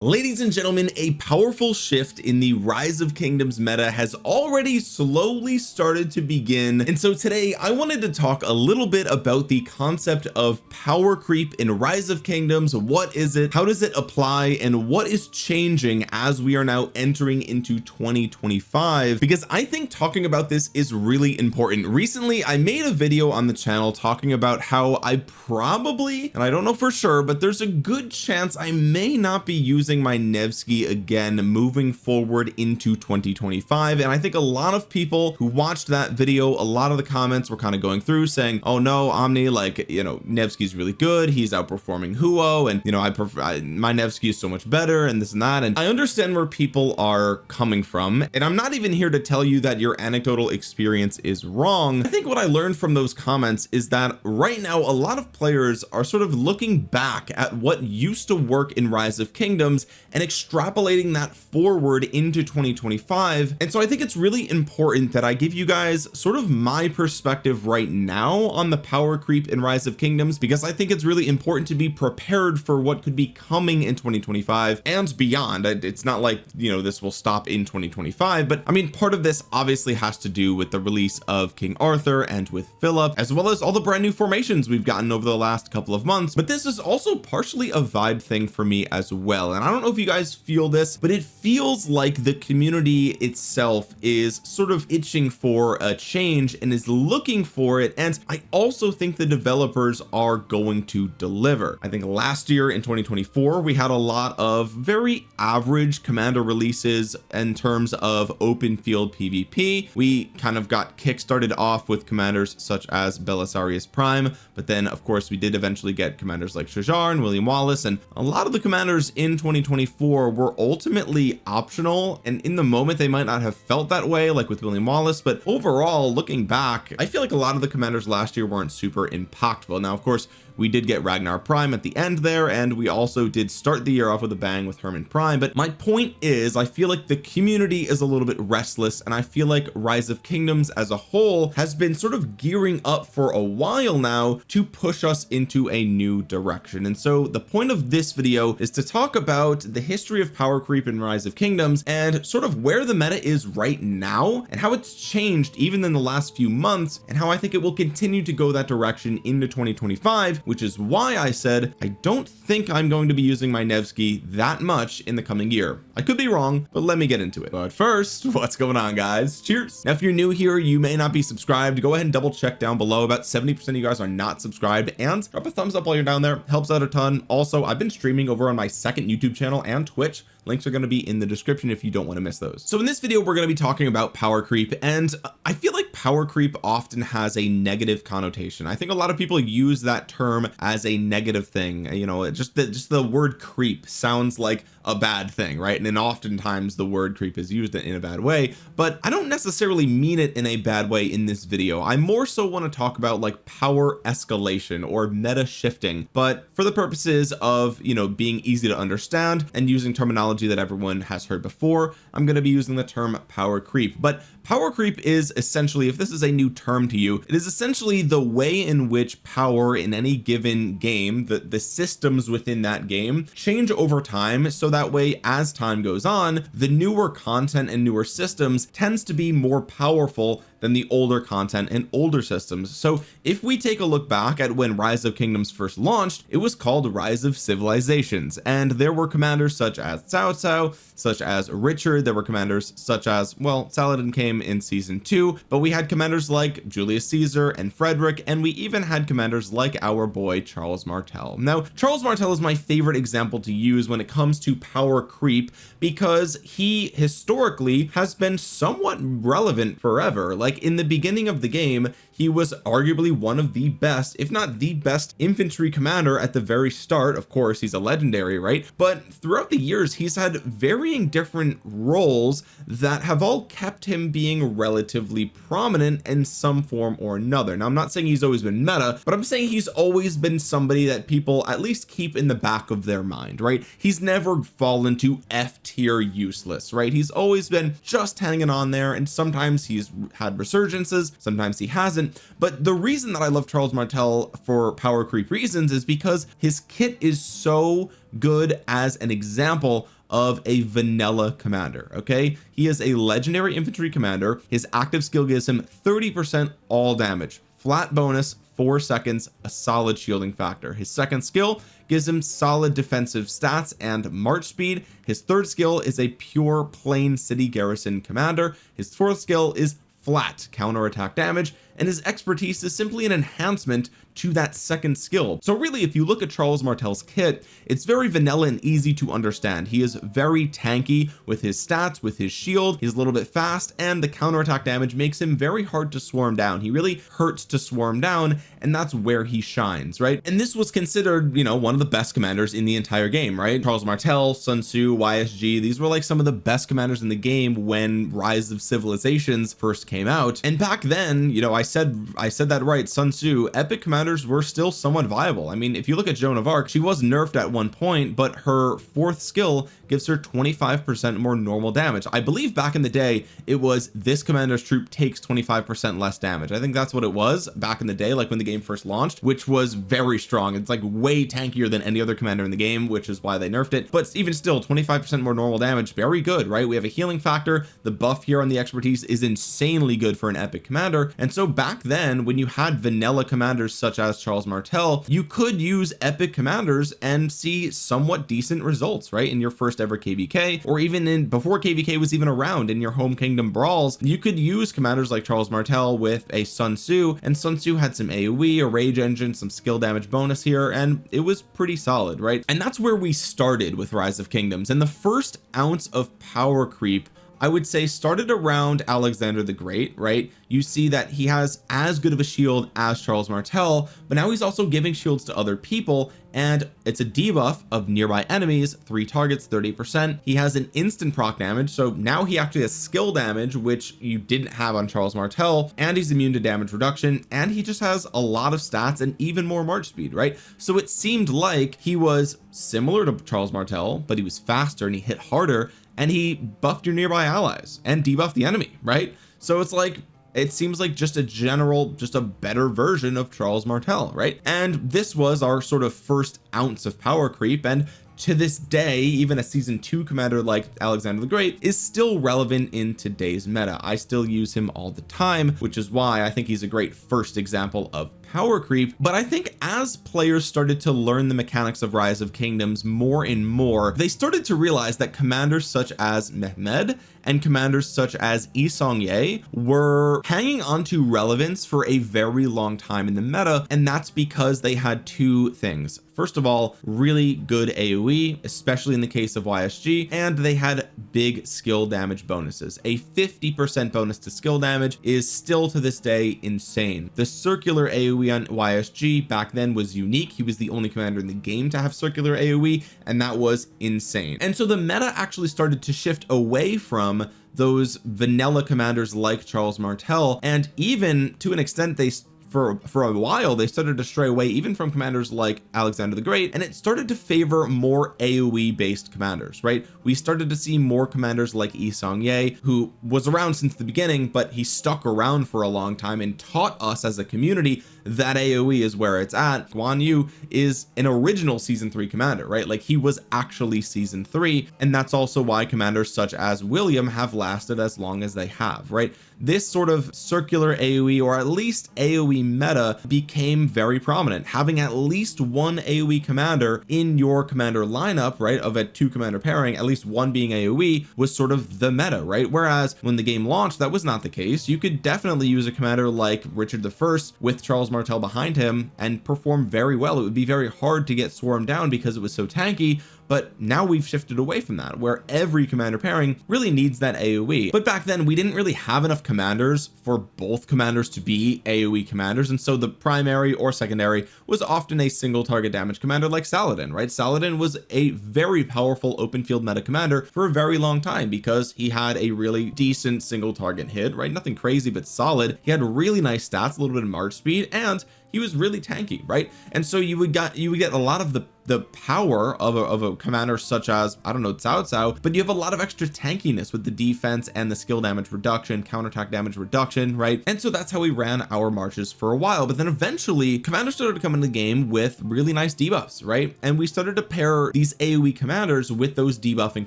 Ladies and gentlemen, a powerful shift in the Rise of Kingdoms meta has already slowly started to begin, and so today I wanted to talk a little bit about the concept of power creep in Rise of Kingdoms. What is it, how does it apply, and what is changing as we are now entering into 2025? Because I think talking about this is really important. Recently I made a video on the channel talking about how I probably, and I don't know for sure, but there's a good chance I may not be using my Nevsky again moving forward into 2025. And I think a lot of people who watched that video, a lot of the comments were kind of going through saying, oh no, Omni, like, you know, Nevsky's really good, he's outperforming Huo, and you know, my Nevsky is so much better, and this and that. And I understand where people are coming from, and I'm not even here to tell you that your anecdotal experience is wrong. I think what I learned from those comments is that right now a lot of players are sort of looking back at what used to work in Rise of Kingdoms and extrapolating that forward into 2025. And so I think it's really important that I give you guys sort of my perspective right now on the power creep in Rise of Kingdoms, because I think it's really important to be prepared for what could be coming in 2025 and beyond. It's not like, you know, this will stop in 2025, but I mean, part of this obviously has to do with the release of King Arthur and with Philip, as well as all the brand new formations we've gotten over the last couple of months. But this is also partially a vibe thing for me as well, and I don't know if you guys feel this, but it feels like the community itself is sort of itching for a change and is looking for it. And I also think the developers are going to deliver. I think last year in 2024 we had a lot of very average commander releases in terms of open field PvP. We kind of got kickstarted off with commanders such as Belisarius Prime, but then of course we did eventually get commanders like Shajar and William Wallace, and a lot of the commanders in 2024 were ultimately optional, and in the moment they might not have felt that way, like with William Wallace, but overall looking back I feel like a lot of the commanders last year weren't super impactful. Now of course we did get Ragnar Prime at the end there, and we also did start the year off with a bang with Herman Prime. But my point is, I feel like the community is a little bit restless, and I feel like Rise of Kingdoms as a whole has been sort of gearing up for a while now to push us into a new direction. And so the point of this video is to talk about the history of power creep in Rise of Kingdoms and sort of where the meta is right now and how it's changed even in the last few months, and how I think it will continue to go that direction into 2025, which is why I said I don't think I'm going to be using my Nevsky that much in the coming year. I could be wrong, but let me get into it. But first, what's going on, guys? Cheers. Now if you're new here, you may not be subscribed, go ahead and double check down below. About 70% of you guys are not subscribed, and drop a thumbs up while you're down there, helps out a ton. Also, I've been streaming over on my second YouTube channel and Twitch. Links are going to be in the description if you don't want to miss those. So in this video we're going to be talking about power creep, and I feel like power creep often has a negative connotation. I think a lot of people use that term as a negative thing. You know, just the word creep sounds like a bad thing, right? And then oftentimes the word creep is used in a bad way, but I don't necessarily mean it in a bad way in this video. I more so want to talk about like power escalation or meta shifting, but for the purposes of, you know, being easy to understand and using terminology that everyone has heard before, I'm going to be using the term power creep. But power creep is essentially, if this is a new term to you, it is essentially the way in which power in any given game, the systems within that game change over time, so that way as time goes on the newer content and newer systems tends to be more powerful than the older content and older systems. So if we take a look back at when Rise of Kingdoms first launched, it was called Rise of Civilizations, and there were commanders such as Cao Cao, such as Richard, there were commanders such as, well, Saladin came in season 2, but we had commanders like Julius Caesar and Frederick, and we even had commanders like our boy Charles Martel. Now Charles Martel is my favorite example to use when it comes to power creep, because he historically has been somewhat relevant forever. Like in the beginning of the game he was arguably one of the best, if not the best, infantry commander at the very start. Of course he's a legendary, right? But throughout the years he's had varying different roles that have all kept him being relatively prominent in some form or another. Now I'm not saying he's always been meta, but I'm saying he's always been somebody that people at least keep in the back of their mind, right? He's never fallen to F tier useless, right? He's always been just hanging on there, and sometimes he's had resurgences, sometimes he hasn't. But the reason that I love Charles Martel for power creep reasons is because his kit is so good as an example of a vanilla commander. Okay, he is a legendary infantry commander. His active skill gives him 30% all damage, flat bonus, 4 seconds, a solid shielding factor. His second skill gives him solid defensive stats and march speed. His third skill is a pure plain city garrison commander. His fourth skill is flat counterattack damage, and his expertise is simply an enhancement to that second skill. So really, if you look at Charles Martel's kit, it's very vanilla and easy to understand. He is very tanky with his stats, with his shield. He's a little bit fast, and the counterattack damage makes him very hard to swarm down. He really hurts to swarm down, and that's where he shines, right? And this was considered, you know, one of the best commanders in the entire game, right? Charles Martel, Sun Tzu, YSG, these were like some of the best commanders in the game when Rise of Civilizations first came out. And back then, you know, I said that right, Sun Tzu, epic commanders were still somewhat viable. I mean, if you look at Joan of Arc, she was nerfed at one point, but her fourth skill gives her 25% more normal damage. I believe back in the day it was this commander's troop takes 25% less damage. I think that's what it was back in the day, like when the game first launched, which was very strong. It's like way tankier than any other commander in the game, which is why they nerfed it. But even still, 25% more normal damage, very good, right? We have a healing factor. The buff here on the expertise is insanely good for an epic commander. And so back then, when you had vanilla commanders such as Charles Martel, you could use epic commanders and see somewhat decent results, right? In your first ever KVK, or even in before KVK was even around, in your home kingdom brawls, you could use commanders like Charles Martel with a Sun Tzu, and Sun Tzu had some AoE, a rage engine, some skill damage bonus here, and it was pretty solid, right? And that's where we started with Rise of Kingdoms. And the first ounce of power creep, I would say, started around Alexander the Great, right? You see that he has as good of a shield as Charles Martel, but now he's also giving shields to other people, and it's a debuff of nearby enemies, 3 targets, 30%. He has an instant proc damage, so now he actually has skill damage, which you didn't have on Charles Martel, and he's immune to damage reduction, and he just has a lot of stats and even more march speed, right? So it seemed like he was similar to Charles Martel, but he was faster and he hit harder, and he buffed your nearby allies and debuffed the enemy, right? So it's like, it seems like just a better version of Charles Martel, right? And this was our sort of first ounce of power creep, and to this day, even a season 2 commander like Alexander the Great is still relevant in today's meta. I still use him all the time, which is why I think he's a great first example of power creep. But I think as players started to learn the mechanics of Rise of Kingdoms more and more, they started to realize that commanders such as Mehmed and commanders such as Yi Seong-Ye were hanging on to relevance for a very long time in the meta, and that's because they had two things. First of all, really good AoE, especially in the case of YSG, and they had big skill damage bonuses. A 50% bonus to skill damage is still to this day insane. The circular AoE on YSG back then was unique. He was the only commander in the game to have circular AoE, and that was insane. And so the meta actually started to shift away from those vanilla commanders like Charles Martel, and even to an extent they for a while they started to stray away even from commanders like Alexander the Great, and it started to favor more AoE based commanders, right? We started to see more commanders like Yi Seong-Ye, who was around since the beginning, but he stuck around for a long time and taught us as a community that AoE is where it's at. Guan Yu is an original season 3 commander, right? Like he was actually season 3, and that's also why commanders such as William have lasted as long as they have, right? This sort of circular AoE, or at least AoE meta, became very prominent. Having at least one AoE commander in your commander lineup, right, of a 2 commander pairing, at least one being AoE, was sort of the meta, right? Whereas when the game launched, that was not the case. You could definitely use a commander like Richard I with Charles Martel behind him and perform very well. It would be very hard to get swarmed down because it was so tanky. But now we've shifted away from that, where every commander pairing really needs that AoE. But back then we didn't really have enough commanders for both commanders to be AoE commanders, and so the primary or secondary was often a single target damage commander like Saladin, right? Saladin was a very powerful open field meta commander for a very long time because he had a really decent single target hit, right? Nothing crazy but solid. He had really nice stats, a little bit of march speed, and he was really tanky, right? And so you would get a lot of the the power of a commander such as, I don't know, Cao Cao, but you have a lot of extra tankiness with the defense and the skill damage reduction, counterattack damage reduction, right? And so that's how we ran our marches for a while. But then eventually commanders started to come into the game with really nice debuffs, right? And we started to pair these AoE commanders with those debuffing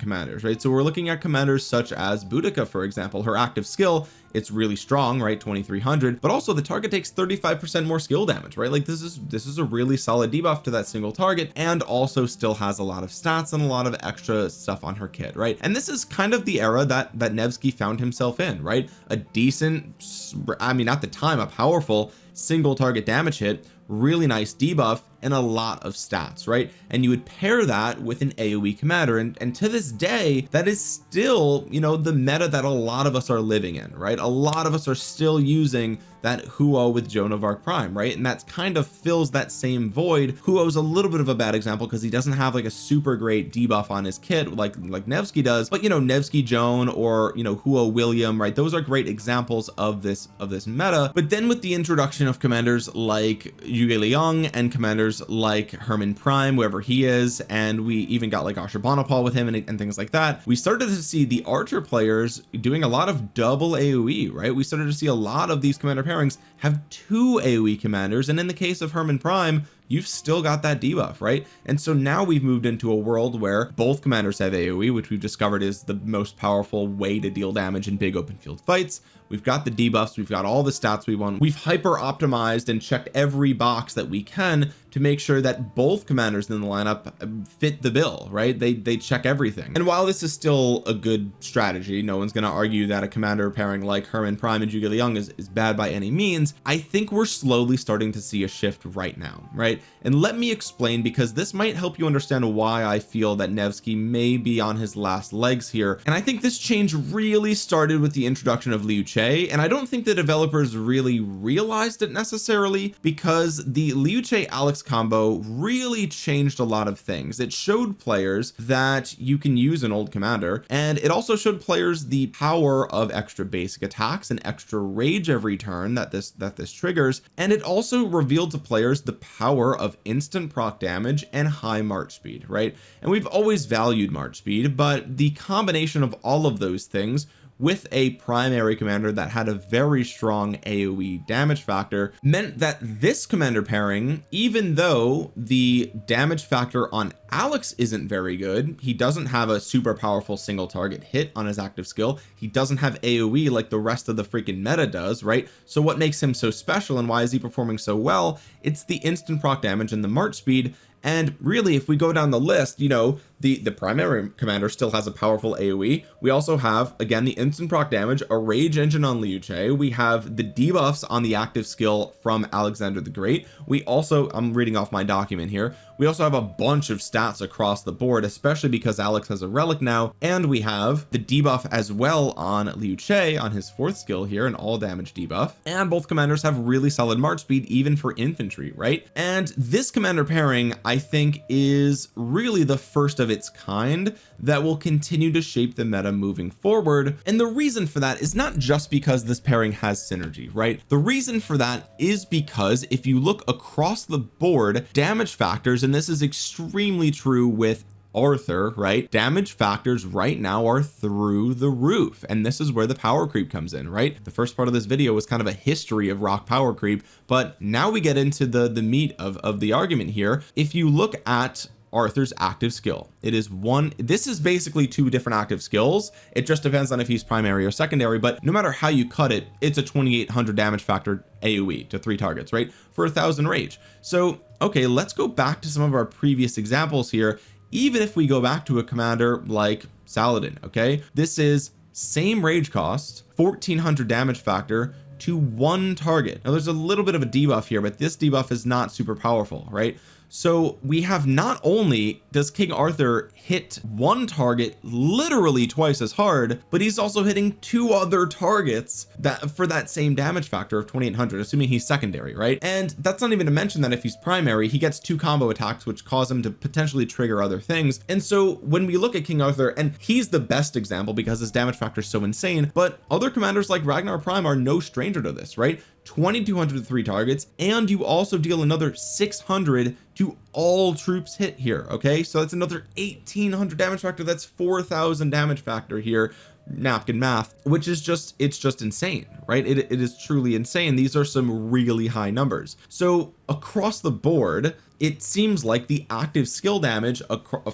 commanders, right? So we're looking at commanders such as Boudica, for example. Her active skill, it's really strong, right? 2300, but also the target takes 35% more skill damage, right? Like this is a really solid debuff to that single target, and also still has a lot of stats and a lot of extra stuff on her kit, right? And this is kind of the era that Nevsky found himself in, right? A decent, I mean, at the time, a powerful single target damage hit, really nice debuff, and a lot of stats, right? And you would pair that with an AoE commander, and to this day that is still, you know, the meta that a lot of us are living in, right? A lot of us are still using that Huo with Joan of Arc Prime, right? And that kind of fills that same void. Huo's a little bit of a bad example because he doesn't have like a super great debuff on his kit like Nevsky does, but you know, Nevsky Joan or, you know, Huo William, right? Those are great examples of this meta. But then with the introduction of commanders like Zhuge Liang and commanders like Hermann Prime, wherever he is, and we even got like Ashurbanipal with him and things like that, we started to see the archer players doing a lot of double AoE, right? We started to see a lot of these commander pairings have 2 AoE commanders, and in the case of Hermann Prime, you've still got that debuff, right? And so now we've moved into a world where both commanders have AoE, which we've discovered is the most powerful way to deal damage in big open field fights. We've got the debuffs, we've got all the stats we want, we've hyper optimized and checked every box that we can to make sure that both commanders in the lineup fit the bill, right? They check everything. And while this is still a good strategy, no one's going to argue that a commander pairing like Hermann Prime and Zhuge Liang is bad by any means. I think we're slowly starting to see a shift right now, right? And let me explain, because this might help you understand why I feel that Nevsky may be on his last legs here. And I think this change really started with the introduction of Liu Che, and I don't think the developers really realized it necessarily, because the Liu Che Alex combo really changed a lot of things. It showed players that you can use an old commander, and it also showed players the power of extra basic attacks and extra rage every turn that this triggers, and it also revealed to players the power of instant proc damage and high march speed, right? And we've always valued march speed, but the combination of all of those things with a primary commander that had a very strong AoE damage factor meant that this commander pairing, even though the damage factor on Alex isn't very good, he doesn't have a super powerful single target hit on his active skill, he doesn't have AoE like the rest of the freaking meta does, right? So what makes him so special and why is he performing so well? It's the instant proc damage and the march speed. And really, if we go down the list, you know, the primary commander still has a powerful AoE. We also have, again, the instant proc damage, a rage engine on Liu Che. We have the debuffs on the active skill from Alexander the Great. We also, I'm reading off my document here, we also have a bunch of stats across the board, especially because Alex has a relic now, and we have the debuff as well on Liu Che on his 4th skill here, an all damage debuff, and both commanders have really solid march speed even for infantry, right? And this commander pairing, I think, is really the first of its kind that will continue to shape the meta moving forward. And the reason for that is not just because this pairing has synergy, right? The reason for that is because if you look across the board, damage factors, and this is extremely true with Arthur, right? Damage factors right now are through the roof, and this is where the power creep comes in, right? The first part of this video was kind of a history of rock power creep, but now we get into the meat of the argument here. If you look at Arthur's active skill, it is this is basically 2 different active skills. It just depends on if he's primary or secondary, but no matter how you cut it, it's a 2800 damage factor AoE to 3 targets, right? For 1000 rage. So okay, let's go back to some of our previous examples here. Even if we go back to a commander like Saladin, okay, this is same rage cost, 1400 damage factor to 1 target. Now there's a little bit of a debuff here, but this debuff is not super powerful, right? So we have, not only does King Arthur hit 1 target literally twice as hard, but he's also hitting 2 other targets that for that same damage factor of 2800, assuming he's secondary, right? And that's not even to mention that if he's primary, he gets 2 combo attacks which cause him to potentially trigger other things. And so when we look at King Arthur, and he's the best example because his damage factor is so insane, but other commanders like Ragnar Prime are no stranger to this, right? 2200 to 3 targets, and you also deal another 600 to all troops hit here. Okay, so that's another 1800 damage factor. That's 4000 damage factor here, napkin math, which is just, it's just insane, right? It is truly insane. These are some really high numbers. So across the board, it seems like the active skill damage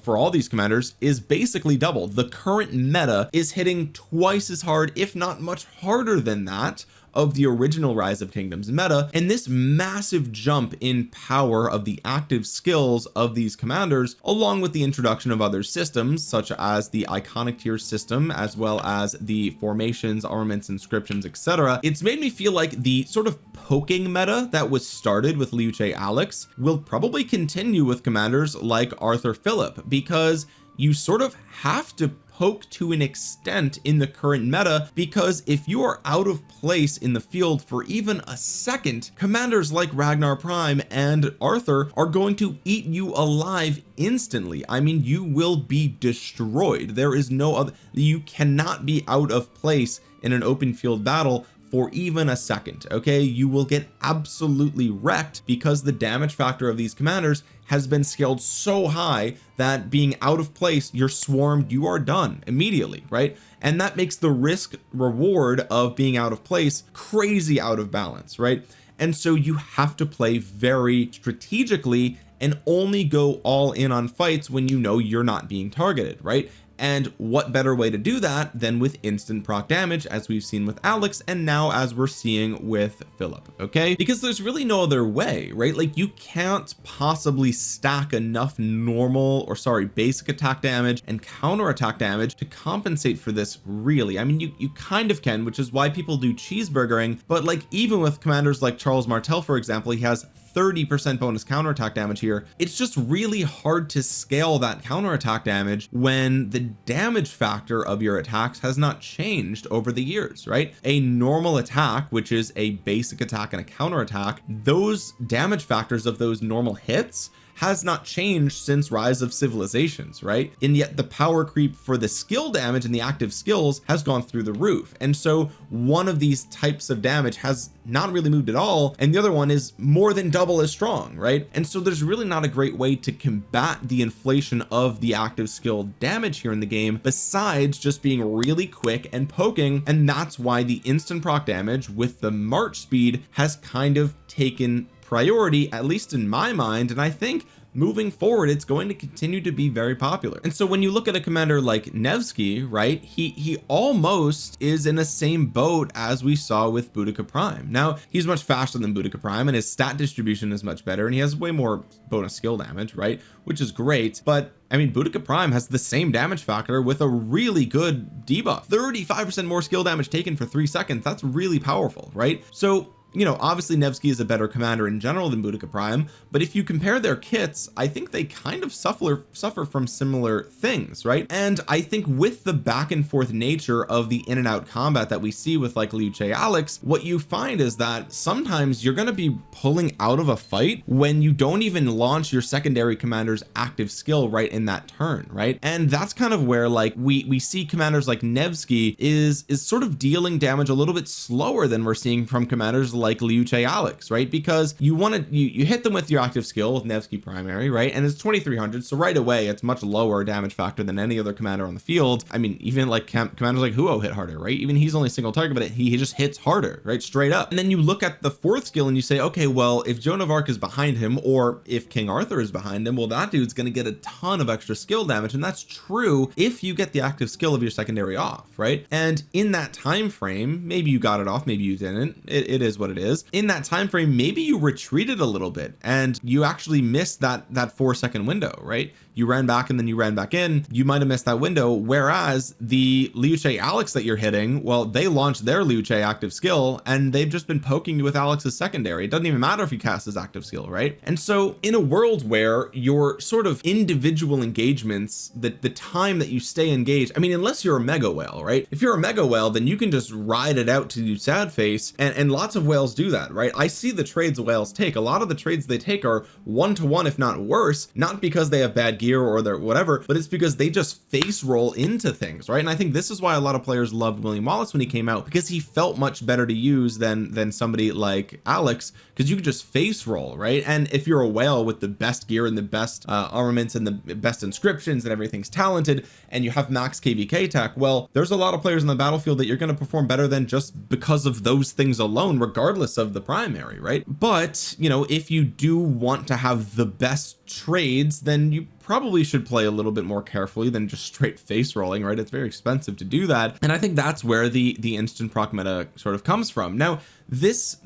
for all these commanders is basically double. The current meta is hitting twice as hard, if not much harder than that, of the original Rise of Kingdoms meta. And this massive jump in power of the active skills of these commanders, along with the introduction of other systems such as the iconic tier system, as well as the formations, armaments, inscriptions, etc., it's made me feel like the sort of poking meta that was started with Liu Alex will probably continue with commanders like Arthur Philip, because you sort of have to poke to an extent in the current meta, because if you are out of place in the field for even a second, commanders like Ragnar Prime and Arthur are going to eat you alive instantly. I mean, you will be destroyed. There is no other, you cannot be out of place in an open field battle for even a second. Okay, you will get absolutely wrecked, because the damage factor of these commanders has been scaled so high that being out of place, you're swarmed, you are done immediately, right? And that makes the risk reward of being out of place crazy out of balance, right? And so you have to play very strategically and only go all in on fights when you know you're not being targeted, right? And what better way to do that than with instant proc damage, as we've seen with Alex, and now as we're seeing with Philip. Okay, because there's really no other way, right? Like, you can't possibly stack enough basic attack damage and counter attack damage to compensate for this, really. I mean, you kind of can, which is why people do cheeseburgering. But like, even with commanders like Charles Martel, for example, he has 30% bonus counterattack damage here. It's just really hard to scale that counterattack damage when the damage factor of your attacks has not changed over the years, right? A normal attack, which is a basic attack and a counterattack, those damage factors of those normal hits has not changed since Rise of Civilizations, right? And yet the power creep for the skill damage and the active skills has gone through the roof. And so one of these types of damage has not really moved at all, and the other one is more than double as strong, right? And so there's really not a great way to combat the inflation of the active skill damage here in the game, besides just being really quick and poking. And that's why the instant proc damage with the march speed has kind of taken priority, at least in my mind. And I think moving forward, it's going to continue to be very popular. And so when you look at a commander like Nevsky, right, he almost is in the same boat as we saw with Boudica Prime. Now, he's much faster than Boudica Prime, and his stat distribution is much better, and he has way more bonus skill damage, right, which is great. But I mean, Boudica Prime has the same damage factor with a really good debuff, 35% more skill damage taken for 3 seconds. That's really powerful, right? So, you know, obviously Nevsky is a better commander in general than Boudica Prime, but if you compare their kits, I think they kind of suffer from similar things, right? And I think with the back and forth nature of the in and out combat that we see with like Liu Alex, what you find is that sometimes you're going to be pulling out of a fight when you don't even launch your secondary commander's active skill right in that turn, right? And that's kind of where like we see commanders like Nevsky is sort of dealing damage a little bit slower than we're seeing from commanders like Liu Alex, right? Because you hit them with your active skill with Nevsky primary, right? And it's 2300, so right away it's much lower damage factor than any other commander on the field. I mean, even like commanders like Huo hit harder, right? Even he's only single target, but he just hits harder, right? Straight up. And then you look at the fourth skill and you say, okay, well, if Joan of Arc is behind him, or if King Arthur is behind him, well, that dude's going to get a ton of extra skill damage. And that's true if you get the active skill of your secondary off, right? And in that time frame, maybe you got it off, maybe you didn't. It is what it is. In that time frame, maybe you retreated a little bit and you actually missed that 4-second window, right? You ran back and then you ran back in. You might have missed that window. Whereas the Liu Alex that you're hitting, well, they launched their Liu active skill and they've just been poking you with Alex's secondary. It doesn't even matter if you cast his active skill, right? And so in a world where your sort of individual engagements, the time that you stay engaged, I mean, unless you're a mega whale, right? If you're a mega whale, then you can just ride it out to do sad face, and lots of whales do that, right? I see the trades whales take. A lot of the trades they take are 1-to-1, if not worse, not because they have bad gear gear or their whatever, but it's because they just face roll into things, right? And I think this is why a lot of players loved William Wallace when he came out, because he felt much better to use than somebody like Alex, because you could just face roll, right? And if you're a whale with the best gear and the best armaments and the best inscriptions and everything's talented, and you have max kvk tech, well, there's a lot of players in the battlefield that you're going to perform better than just because of those things alone, regardless of the primary, right? But you know, if you do want to have the best trades, then you probably should play a little bit more carefully than just straight face rolling, right? It's very expensive to do that, and I think that's where the instant proc meta sort of comes from. Now this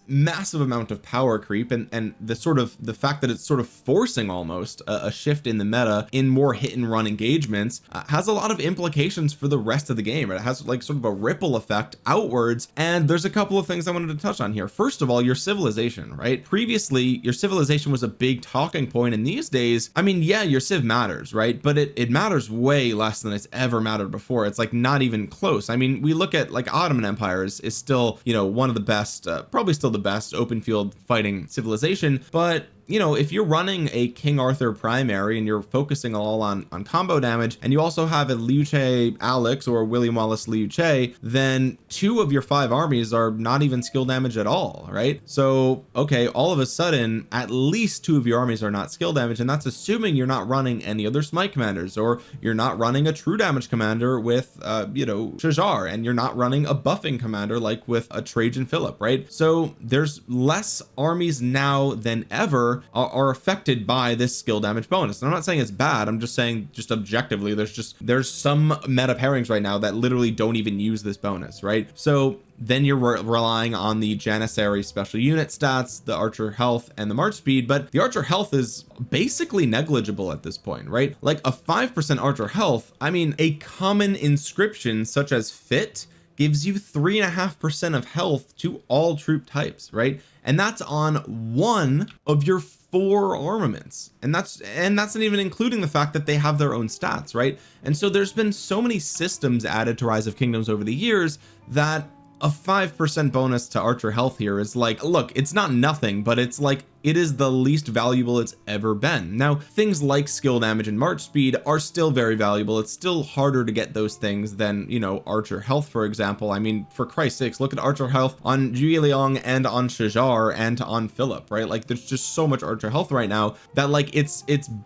massive amount of power creep and the fact that it's sort of forcing almost a shift in the meta in more hit and run engagements has a lot of implications for the rest of the game. It has like sort of a ripple effect outwards, and there's a couple of things I wanted to touch on here. First of all, your civilization, right? Previously your civilization was a big talking point, and these days, I mean, yeah, your civ matters, right? But it matters way less than it's ever mattered before. It's like not even close. I mean, we look at like Ottoman Empire is still, you know, one of the best, probably still the best open field fighting civilization, but you know, if you're running a King Arthur primary and you're focusing all on combo damage, and you also have a Liu Che Alex or William Wallace Liu Che, then 2 of your 5 armies are not even skill damage at all, right? So okay, all of a sudden at least 2 of your armies are not skill damage, and that's assuming you're not running any other smite commanders, or you're not running a true damage commander with you know, Shajar, and you're not running a buffing commander like with a Trajan Philip, right? So there's less armies now than ever are affected by this skill damage bonus. And I'm not saying it's bad, I'm just saying, just objectively, there's some meta pairings right now that literally don't even use this bonus, right? So then you're relying on the Janissary special unit stats, the archer health, and the march speed, but the archer health is basically negligible at this point, right? Like a 5% archer health, I mean, a common inscription such as fit gives you 3.5% of health to all troop types, right? And that's on 1 of your 4 armaments, and that's not even including the fact that they have their own stats, right? And so there's been so many systems added to Rise of Kingdoms over the years that a 5% bonus to archer health here is like, look, it's not nothing, but it's like, it is the least valuable it's ever been. Now things like skill damage and march speed are still very valuable. It's still harder to get those things than, you know, archer health, for example. I mean, for Christ's sakes, look at archer health on Zhuge Liang and on Shajar and on Philip, right? Like there's just so much archer health right now that like it's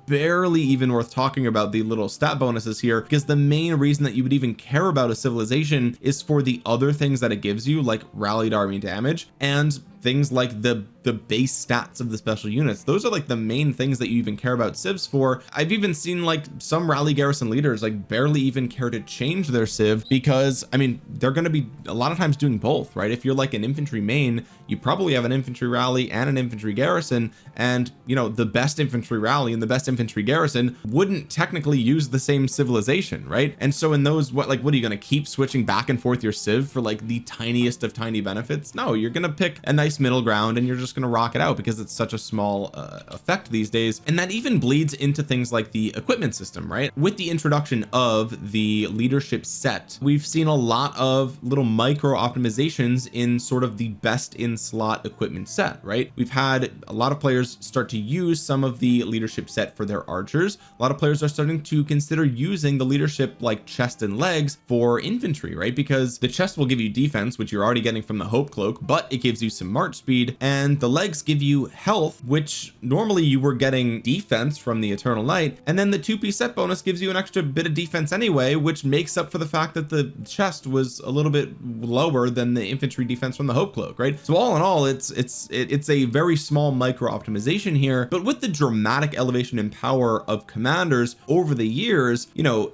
barely even worth talking about the little stat bonuses here, because the main reason that you would even care about a civilization is for the other things that it gives you, like rallied army damage and things like the base stats of the special units. Those are like the main things that you even care about civs for. I've even seen like some rally garrison leaders like barely even care to change their civ, because I mean, they're going to be a lot of times doing both, right? If you're like an infantry main, you probably have an infantry rally and an infantry garrison, and you know, the best infantry rally and the best infantry garrison wouldn't technically use the same civilization, right? And so in those, what are you going to keep switching back and forth your civ for like the tiniest of tiny benefits? No, you're going to pick a nice middle ground and you're just going to rock it out, because it's such a small effect these days. And that even bleeds into things like the equipment system, right? With the introduction of the leadership set, we've seen a lot of little micro optimizations in sort of the best in slot equipment set, right? We've had a lot of players start to use some of the leadership set for their archers. A lot of players are starting to consider using the leadership like chest and legs for infantry, right? Because the chest will give you defense, which you're already getting from the hope cloak, but it gives you some march speed, and the legs give you health, which normally you were getting defense from the Eternal Knight, and then the 2p set bonus gives you an extra bit of defense anyway, which makes up for the fact that the chest was a little bit lower than the infantry defense from the hope cloak, right? So all in all, it's a very small micro optimization here, but with the dramatic elevation in power of commanders over the years, you know,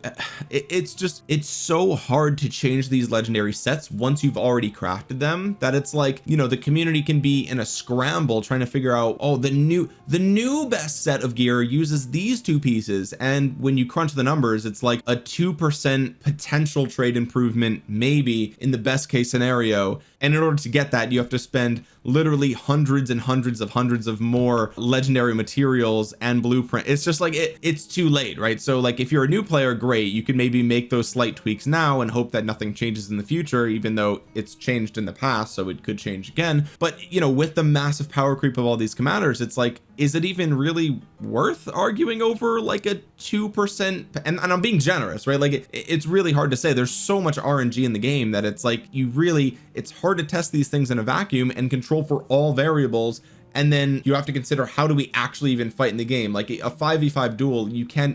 it's so hard to change these legendary sets once you've already crafted them, that it's like, you know, the community can be in a scramble trying to figure out, oh, the new best set of gear uses these 2 pieces, and when you crunch the numbers, it's like a 2% potential trade improvement maybe in the best case scenario, and in order to get that you have to spend literally hundreds and hundreds of more legendary materials and blueprint. It's just like it's too late, right? So like if you're a new player, great, you can maybe make those slight tweaks now and hope that nothing changes in the future, even though it's changed in the past, so it could change again. but you know, with the massive power creep of all these commanders, it's like, is it even really worth arguing over like a 2%? And I'm being generous, right? Like it's really hard to say. There's so much RNG in the game that it's like, it's hard to test these things in a vacuum and control for all variables. And then you have to consider, how do we actually even fight in the game? Like a 5v5 duel,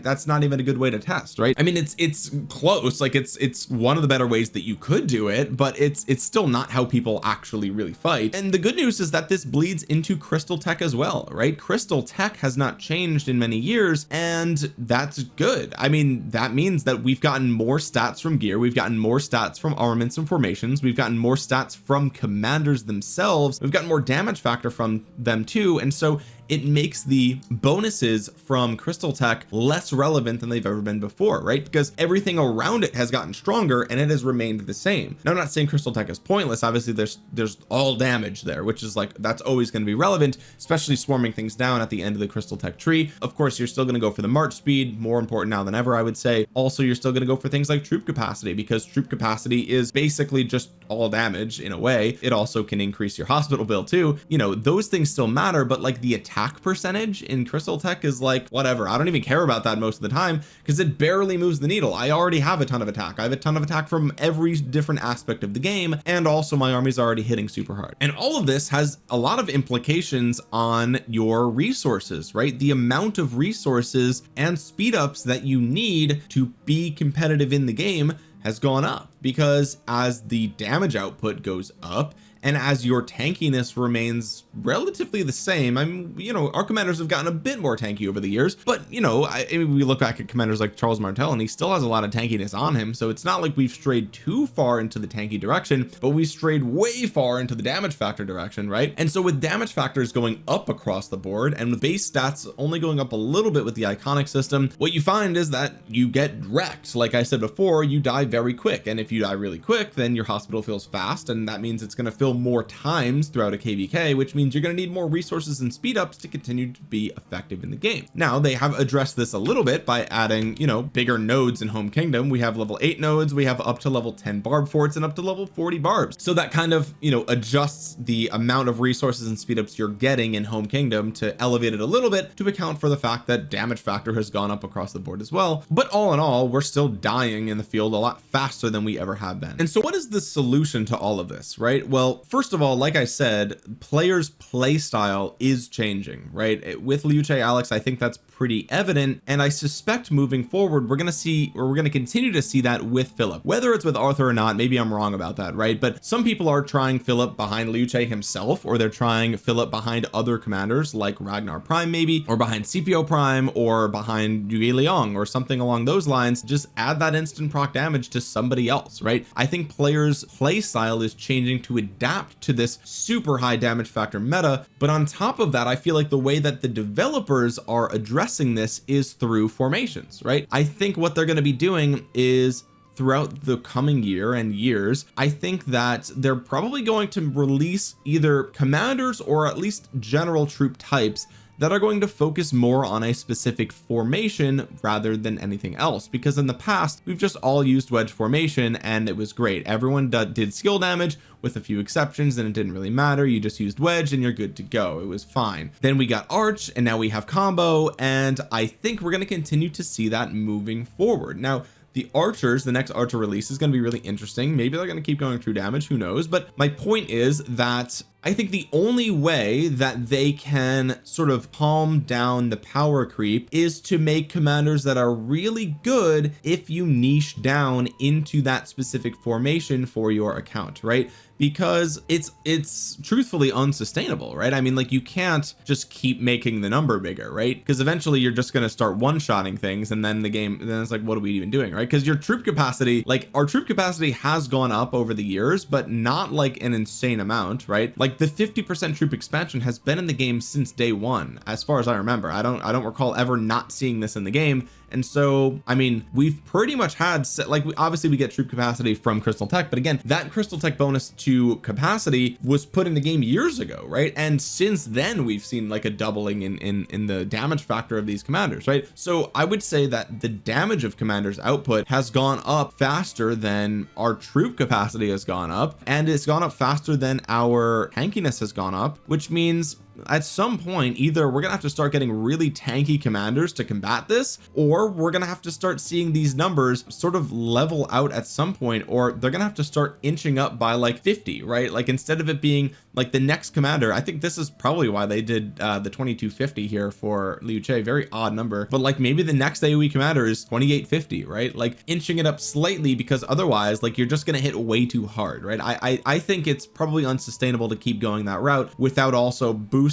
that's not even a good way to test, right? I mean, it's close, like it's one of the better ways that you could do it, but it's still not how people actually really fight. And the good news is that this bleeds into crystal tech as well, right? Crystal tech has not changed in many years, and that's good. I mean, that means that we've gotten more stats from gear, we've gotten more stats from armaments and formations, we've gotten more stats from commanders themselves, we've gotten more damage factor from them too, and so it makes the bonuses from crystal tech less relevant than they've ever been before, right? Because everything around it has gotten stronger and it has remained the same. Now, I'm not saying crystal tech is pointless. Obviously there's all damage there, which is like, that's always going to be relevant, especially swarming things down at the end of the crystal tech tree. Of course, you're still going to go for the march speed, more important now than ever, I would say. Also, you're still going to go for things like troop capacity, because troop capacity is basically just all damage in a way. It also can increase your hospital bill too. You know, those things still matter, but like the attack percentage in crystal tech is like, whatever, I don't even care about that most of the time, because it barely moves the needle. I already have a ton of attack. I have a ton of attack from every different aspect of the game, and also my army's already hitting super hard. And all of this has a lot of implications on your resources, right? The amount of resources and speed ups that you need to be competitive in the game has gone up, because as the damage output goes up and as your tankiness remains relatively the same, you know, our commanders have gotten a bit more tanky over the years, but you know, I mean, we look back at commanders like Charles Martel and he still has a lot of tankiness on him, so it's not like we've strayed too far into the tanky direction, but we strayed way far into the damage factor direction, right? And so with damage factors going up across the board and with base stats only going up a little bit with the iconic system, what you find is that you get wrecked. Like I said before, you die very quick, and if you die really quick, then your hospital fills fast, and that means it's going to fill more times throughout a KVK, which means you're going to need more resources and speed ups to continue to be effective in the game. Now, they have addressed this a little bit by adding, you know, bigger nodes in Home Kingdom. We have level 8 nodes, we have up to level 10 barb forts, and up to level 40 barbs. So that kind of, you know, adjusts the amount of resources and speed ups you're getting in Home Kingdom to elevate it a little bit to account for the fact that damage factor has gone up across the board as well. But all in all, we're still dying in the field a lot faster than we ever have been. And so what is the solution to all of this, right? Well, first of all, like I said, players' play style is changing, right? With Liu Alex, I think that's pretty evident, and I suspect moving forward we're going to continue to see that with Philip, whether it's with Arthur or not. Maybe I'm wrong about that, right? But some people are trying Philip behind Liu himself, or they're trying Philip behind other commanders like Ragnar Prime maybe, or behind CPO Prime, or behind Yue Liang, or something along those lines. Just add that instant proc damage to somebody else, right? I think players' play style is changing to adapt to this super high damage factor meta, but on top of that, I feel like the way that the developers are addressing this is through formations, right? I think what they're going to be doing is, throughout the coming year and years, I think that they're probably going to release either commanders or at least general troop types that are going to focus more on a specific formation rather than anything else, because in the past we've just all used wedge formation and it was great. Everyone did skill damage with a few exceptions, and it didn't really matter. You just used wedge and you're good to go. It was fine. Then we got arch, and now we have combo, and I think we're going to continue to see that moving forward. Now, the archers, the next archer release is going to be really interesting. Maybe they're going to keep going through damage, who knows? But my point is that I think the only way that they can sort of calm down the power creep is to make commanders that are really good if you niche down into that specific formation for your account, right? Because it's truthfully unsustainable, right? I mean, like, you can't just keep making the number bigger, right? Because eventually you're just going to start one-shotting things, and then then it's like, what are we even doing, right? Because your troop capacity, like, our troop capacity has gone up over the years, but not like an insane amount, right? Like, the 50% troop expansion has been in the game since day one, as far as I remember. I don't recall ever not seeing this in the game, And so I mean, we've pretty much had like obviously we get troop capacity from crystal tech, but again, that crystal tech bonus to capacity was put in the game years ago, right? And since then we've seen like a doubling in the damage factor of these commanders, right? So I would say that the damage of commanders output has gone up faster than our troop capacity has gone up, and it's gone up faster than our tankiness has gone up, which means at some point either we're gonna have to start getting really tanky commanders to combat this, or we're gonna have to start seeing these numbers sort of level out at some point, or they're gonna have to start inching up by like 50, right? Like instead of it being like the next commander, I think this is probably why they did the 2250 here for Liu Che, very odd number, but like maybe the next AoE commander is 2850, right? Like inching it up slightly, because otherwise like you're just gonna hit way too hard, right? I think it's probably unsustainable to keep going that route without also boosting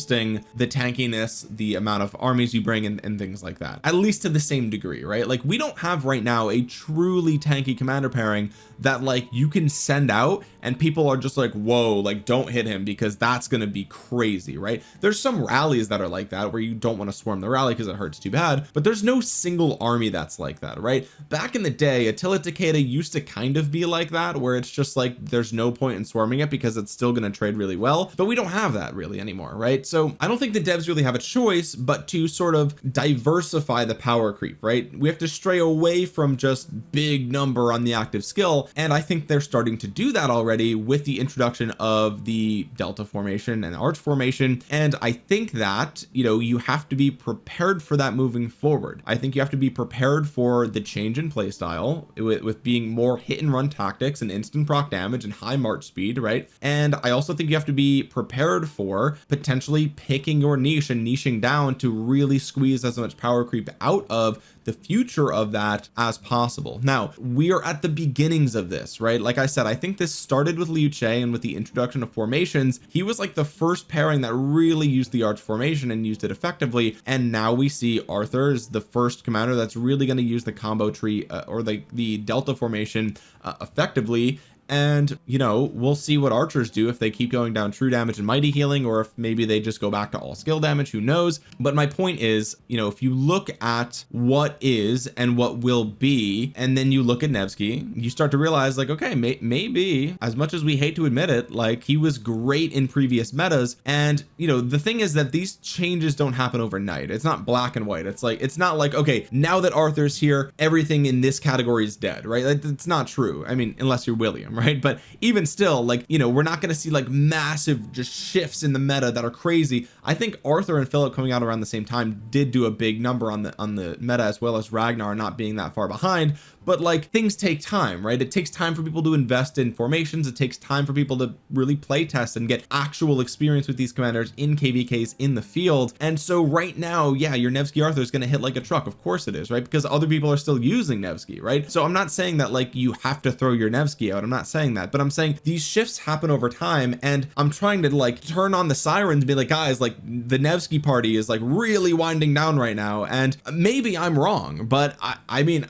the tankiness, the amount of armies you bring, and things like that, at least to the same degree, right? Like we don't have right now a truly tanky commander pairing that like you can send out and people are just like, whoa, like don't hit him, because that's going to be crazy, right? There's some rallies that are like that where you don't want to swarm the rally because it hurts too bad, but there's no single army that's like that, right? Back in the day, Attila Takeda used to kind of be like that, where it's just like there's no point in swarming it because it's still going to trade really well, but we don't have that really anymore, right? So I don't think the devs really have a choice but to sort of diversify the power creep, right? We have to stray away from just big number on the active skill, and I think they're starting to do that already with the introduction of the Delta formation and Arch formation. And I think that, you know, you have to be prepared for that moving forward. I think you have to be prepared for the change in playstyle with being more hit and run tactics and instant proc damage and high march speed, right? And I also think you have to be prepared for potentially picking your niche and niching down to really squeeze as much power creep out of the future of that as possible. Now we are at the beginnings of this, right? Like I said, I think this started with Liu Che, and with the introduction of formations, he was like the first pairing that really used the arch formation and used it effectively. And now we see Arthur is the first commander that's really going to use the combo tree or the Delta formation effectively. And you know, we'll see what archers do, if they keep going down true damage and mighty healing, or if maybe they just go back to all skill damage, who knows? But my point is, you know, if you look at what is and what will be, and then you look at Nevsky, you start to realize like, okay, maybe, as much as we hate to admit it, like he was great in previous metas. And you know, the thing is that these changes don't happen overnight. It's not black and white. It's like, it's not like, okay, now that Arthur's here, everything in this category is dead, right? Like, it's not true. I mean, unless you're William, right? But even still, like, you know, we're not going to see like massive just shifts in the meta that are crazy. I think Arthur and Philip coming out around the same time did do a big number on the meta, as well as Ragnar not being that far behind. But like, things take time, right? It takes time for people to invest in formations. It takes time for people to really play test and get actual experience with these commanders in KVKs in the field. And so right now, yeah, your Nevsky Arthur is going to hit like a truck. Of course it is, right? Because other people are still using Nevsky, right? So I'm not saying that like you have to throw your Nevsky out. I'm not saying that, but I'm saying these shifts happen over time, and I'm trying to like turn on the sirens and be like, guys, like the Nevsky party is like really winding down right now. And maybe I'm wrong, but I mean,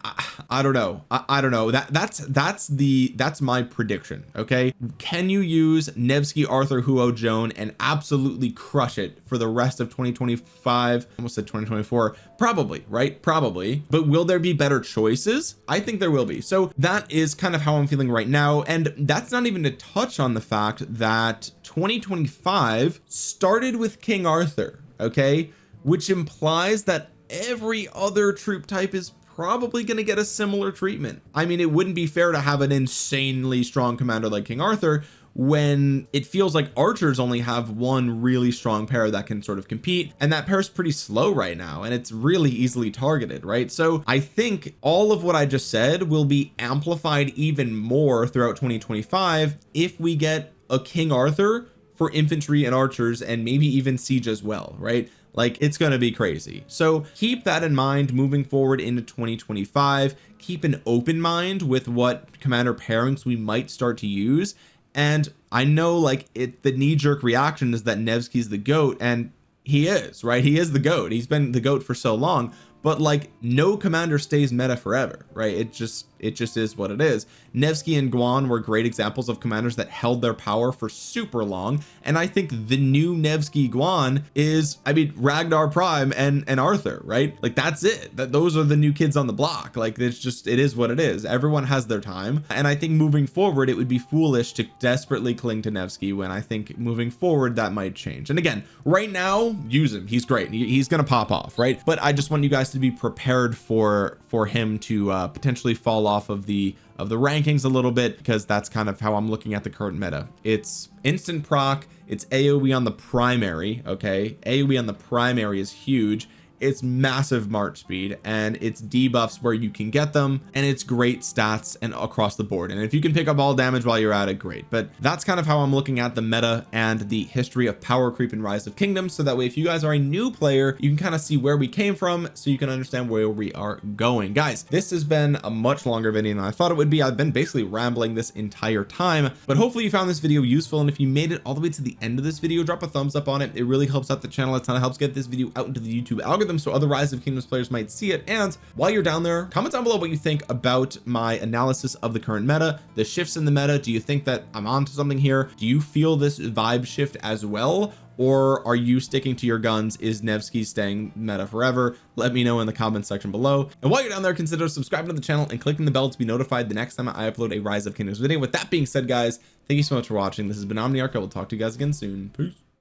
I don't know. I don't know. That's my prediction. Okay, can you use Nevsky Arthur Huo Joan and absolutely crush it for the rest of 2025? Almost said 2024. Probably, right? Probably. But will there be better choices? I think there will be. So that is kind of how I'm feeling right now. And that's not even to touch on the fact that 2025 started with King Arthur, okay, which implies that every other troop type is probably going to get a similar treatment. I mean, it wouldn't be fair to have an insanely strong commander like King Arthur when it feels like archers only have one really strong pair that can sort of compete, and that pair is pretty slow right now, and it's really easily targeted, right? So I think all of what I just said will be amplified even more throughout 2025 if we get a King Arthur for infantry and archers, and maybe even siege as well, right? Like, it's going to be crazy. So keep that in mind moving forward into 2025. Keep an open mind with what commander pairings we might start to use. And I know like the knee-jerk reaction is that Nevsky's the GOAT, and he is, right? He is the GOAT. He's been the GOAT for so long. but like no commander stays meta forever, right? It just is what it is. Nevsky and Guan were great examples of commanders that held their power for super long, and I think the new Nevsky Guan is, I mean, Ragnar Prime and Arthur, right? Like that's it, that those are the new kids on the block. Like it's just, it is what it is. Everyone has their time, and I think moving forward it would be foolish to desperately cling to Nevsky, when I think moving forward that might change. And again, right now, use him, he's great, he's gonna pop off, right? But I just want you guys to be prepared for him to potentially fall off of the rankings a little bit, because that's kind of how I'm looking at the current meta. It's instant proc, it's AoE on the primary. Okay, AoE on the primary is huge, it's massive march speed, and it's debuffs where you can get them, and it's great stats and across the board, and if you can pick up all damage while you're at it, great. But that's kind of how I'm looking at the meta and the history of power creep in Rise of Kingdoms, so that way if you guys are a new player, you can kind of see where we came from, so you can understand where we are going. Guys, this has been a much longer video than I thought it would be. I've been basically rambling this entire time, but hopefully you found this video useful, and if you made it all the way to the end of this video, drop a thumbs up on it. It really helps out the channel a ton. It helps get this video out into the YouTube algorithm, so other Rise of Kingdoms players might see it. And while you're down there, comment down below what you think about my analysis of the current meta, the shifts in the meta. Do you think that I'm onto something here? Do you feel this vibe shift as well, or are you sticking to your guns? Is Nevsky staying meta forever? Let me know in the comments section below. And while you're down there, consider subscribing to the channel and clicking the bell to be notified the next time I upload a Rise of Kingdoms video. With that being said, guys, thank you so much for watching. This has been Omniarch. I will talk to you guys again soon. Peace.